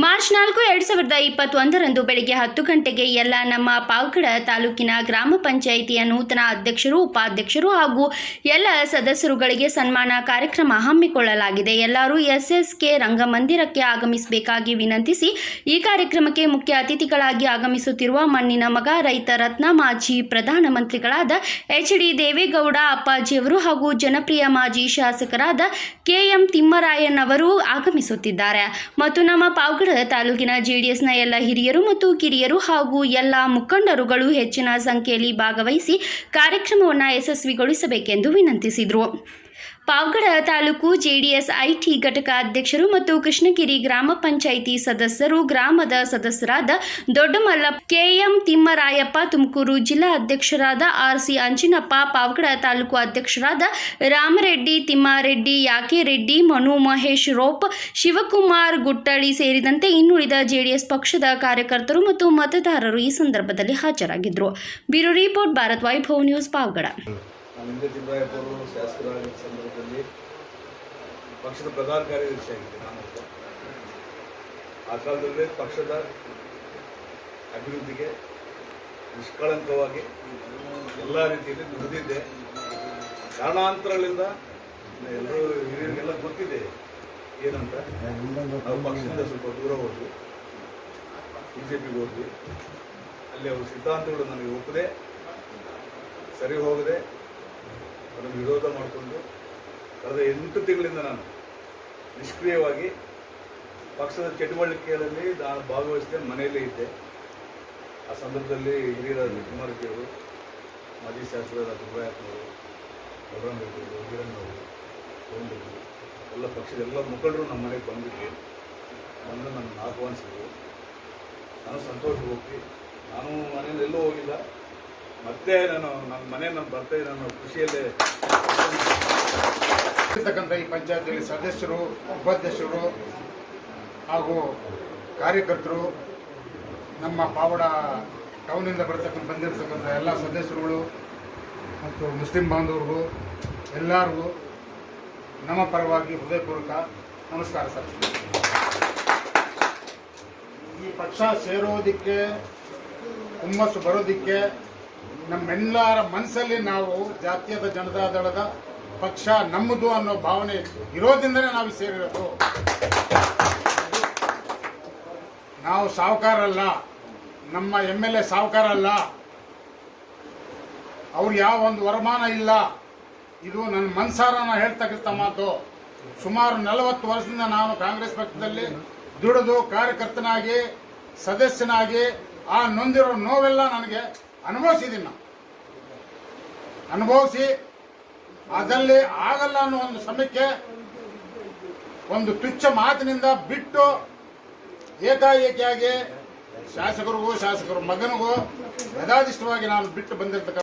March 4, 2021ರಂದು ಬೆಳಗ್ಗೆ 10 ಗಂಟೆಗೆ ಎಲ್ಲ ನಮ್ಮ ಪಾವಗಡ ತಾಲೂಕಿನ ಗ್ರಾಮ ಪಂಚಾಯಿತಿಯ ನೂತನ ಅಧ್ಯಕ್ಷರು, ಉಪಾಧ್ಯಕ್ಷರು ಹಾಗೂ ಎಲ್ಲ ಸದಸ್ಯರುಗಳಿಗೆ ಸನ್ಮಾನ ಕಾರ್ಯಕ್ರಮ ಹಮ್ಮಿಕೊಳ್ಳಲಾಗಿದೆ. ಎಲ್ಲರೂ SSK ರಂಗಮಂದಿರಕ್ಕೆ ಆಗಮಿಸಬೇಕಾಗಿ ವಿನಂತಿಸಿ. ಈ ಕಾರ್ಯಕ್ರಮಕ್ಕೆ ಮುಖ್ಯ ಅತಿಥಿಗಳಾಗಿ ಆಗಮಿಸುತ್ತಿರುವ ಮಣ್ಣಿನ ಮಗ, ರೈತ ರತ್ನ, ಮಾಜಿ ಪ್ರಧಾನಮಂತ್ರಿಗಳಾದ HD ದೇವೇಗೌಡ ಅಪ್ಪಾಜಿಯವರು ಹಾಗೂ ಜನಪ್ರಿಯ ಮಾಜಿ ಶಾಸಕರಾದ KM ತಿಮ್ಮರಾಯನ್ ಅವರು ಆಗಮಿಸುತ್ತಿದ್ದಾರೆ ಮತ್ತು ನಮ್ಮ ಪಾವಗಡ ತಾಲೂಕಿನ JDSನ ಎಲ್ಲ ಹಿರಿಯರು ಮತ್ತು ಕಿರಿಯರು ಹಾಗೂ ಎಲ್ಲ ಮುಖಂಡರುಗಳು ಹೆಚ್ಚಿನ ಸಂಖ್ಯೆಯಲ್ಲಿ ಭಾಗವಹಿಸಿ ಕಾರ್ಯಕ್ರಮವನ್ನು ಯಶಸ್ವಿಗೊಳಿಸಬೇಕೆಂದು ವಿನಂತಿಸಿದರು. ಪಾವಗಡ ತಾಲೂಕು JDS IT ಘಟಕ ಅಧ್ಯಕ್ಷರು ಮತ್ತು ಕೃಷ್ಣಗಿರಿ ಗ್ರಾಮ ಪಂಚಾಯಿತಿ ಸದಸ್ಯರು, ಗ್ರಾಮದ ಸದಸ್ಯರಾದ ದೊಡ್ಡಮಲ್ಲಪ್ಪ, KM ತಿಮ್ಮರಾಯಪ್ಪ, ತುಮಕೂರು ಜಿಲ್ಲಾ ಅಧ್ಯಕ್ಷರಾದ RC ಅಂಚಿನಪ್ಪ, ಪಾವಗಡ ತಾಲೂಕು ಅಧ್ಯಕ್ಷರಾದ ರಾಮರೆಡ್ಡಿ, ತಿಮ್ಮಾರೆಡ್ಡಿ, ಯಾಕೆರೆಡ್ಡಿ, ಮನು ಮಹೇಶ್ ರೋಪ್, ಶಿವಕುಮಾರ್ ಗುಟ್ಟಳಿ ಸೇರಿದಂತೆ ಇನ್ನುಳಿದ JDS ಪಕ್ಷದ ಕಾರ್ಯಕರ್ತರು ಮತ್ತು ಮತದಾರರು ಈ ಸಂದರ್ಭದಲ್ಲಿ ಹಾಜರಾಗಿದ್ದರು. Bureau report, Bharat Vaibhav news, Pavagada. ತಿಮ್ಮರಾಯಪ್ಪವರು ಶಾಸಕರಾದ ಸಂದರ್ಭದಲ್ಲಿ ಪಕ್ಷದ ಪ್ರಧಾನ ಕಾರ್ಯದರ್ಶಿಯಾಗಿದ್ದೆ ನಾನು. ಆ ಕಾಲದಲ್ಲಿ ಪಕ್ಷದ ಅಭಿವೃದ್ಧಿಗೆ ನಿಷ್ಕಳಂಕವಾಗಿ ಎಲ್ಲ ರೀತಿಯಲ್ಲಿ ದುಡಿದಿದ್ದೆ. ಕಾರಣಾಂತರಗಳಿಂದ ಎಲ್ಲರೂ ಹಿರಿಯರಿಗೆಲ್ಲ ಗೊತ್ತಿದೆ ಏನಂತ. ನಾವು ಪಕ್ಷದಿಂದ ಸ್ವಲ್ಪ ದೂರ ಹೋದ್ವಿ, BJPಗೆ ಹೋದ್ವಿ. ಅಲ್ಲಿ ಅವ್ರ ಸಿದ್ಧಾಂತಗಳು ನನಗೆ ಒಪ್ಪದೆ, ಸರಿ ಹೋಗದೆ, ಅದನ್ನು ವಿರೋಧ ಮಾಡಿಕೊಂಡು ಕಳೆದ 8 ತಿಂಗಳಿಂದ ನಾನು ನಿಷ್ಕ್ರಿಯವಾಗಿ ಪಕ್ಷದ ಚಟುವಟಿಕೆಗಳಲ್ಲಿ ನಾನು ಭಾಗವಹಿಸದೆ ಮನೆಯಲ್ಲೇ ಇದ್ದೆ. ಆ ಸಂದರ್ಭದಲ್ಲಿ ಹಿರಿಯರಾದ ಕುಮಾರಜಿಯವರು, ಮಾಜಿ ಶಾಸಕರಾದ ತಿಮ್ಮರಾಯಪ್ಪನವರು, ಬಲರಾಮರೆಡ್ಡಿಯವರು, ವೀರಣ್ಣವರು, ಗೋವಿಂದವರು, ಎಲ್ಲ ಪಕ್ಷದ ಎಲ್ಲ ಮುಖಂಡರು ನಮ್ಮ ಮನೆಗೆ ಬಂದಿದ್ದರು. ಬಂದು ನನ್ನನ್ನು ಆಹ್ವಾನಿಸಿದ್ರು. ನಾನು ಸಂತೋಷ ಹೋಗಿ, ನಾನು ಮನೆಯಲ್ಲಿ ಎಲ್ಲೂ ಹೋಗಿಲ್ಲ. ಮತ್ತೆ ನನ್ನ ಮನೆ ಬರ್ತಾ ನಾನು ಖುಷಿಯಲ್ಲೇ ಇರ್ತಕ್ಕಂಥ ಈ ಪಂಚಾಯತಿಯಲ್ಲಿ ಸದಸ್ಯರು, ಉಪಾಧ್ಯಕ್ಷರು ಹಾಗೂ ಕಾರ್ಯಕರ್ತರು, ನಮ್ಮ ಪಾವಗಡ ಟೌನಿಂದ ಬಂದಿರತಕ್ಕಂಥ ಎಲ್ಲ ಸದಸ್ಯರುಗಳು ಮತ್ತು ಮುಸ್ಲಿಂ ಬಾಂಧವರಿಗೂ ಎಲ್ಲರಿಗೂ ನಮ್ಮ ಪರವಾಗಿ ಹೃದಯಪೂರ್ವಕ ನಮಸ್ಕಾರ ಸರ್. ಈ ಪಕ್ಷ ಸೇರೋದಕ್ಕೆ, ಹುಮ್ಮಸ್ಸು ಬರೋದಕ್ಕೆ ನಮ್ಮೆಲ್ಲರ ಮನಸ್ಸಲ್ಲಿ ನಾವು ಜಾತ್ಯತ ಜನತಾ ದಳದ ಪಕ್ಷ ನಮ್ಮದು ಅನ್ನೋ ಭಾವನೆ ಇರೋದ್ರಿಂದಲೇ ನಾವು ಸೇರಿರೋದು. ನಾವು ಸಾಹುಕಾರಲ್ಲ, ನಮ್ಮ MLA ಸಾಹುಕಾರಲ್ಲ, ಅವ್ರು ಯಾವ ಒಂದು ವರಮಾನ ಇಲ್ಲ. ಇದು ನನ್ನ ಮನಸಾರ ನಾನು ಹೇಳ್ತಕ್ಕಂಥ ಮಾತು. ಸುಮಾರು 40 ವರ್ಷದಿಂದ ನಾನು ಕಾಂಗ್ರೆಸ್ ಪಕ್ಷದಲ್ಲಿ ದುಡಿದು ಕಾರ್ಯಕರ್ತನಾಗಿ, ಸದಸ್ಯನಾಗಿ ಆ ನೊಂದಿರೋ ನೋವೆಲ್ಲ ನನಗೆ ಅನುಭವಿಸಿದ್ದೀನಿ. ಅನುಭವಿಸಿ ಅದರಲ್ಲಿ ಆಗಲ್ಲ ಅನ್ನೋ ಒಂದು ಸಮಯಕ್ಕೆ ಒಂದು ತುಚ್ಛ ಮಾತಿನಿಂದ ಬಿಟ್ಟು ಏಕಾಏಕಿಯಾಗಿ ಶಾಸಕರ ಮಗನಿಗೂ ಯಥಾದಿಷ್ಟವಾಗಿ ನಾನು ಬಿಟ್ಟು ಬಂದಿರ್ತಕ್ಕಂಥ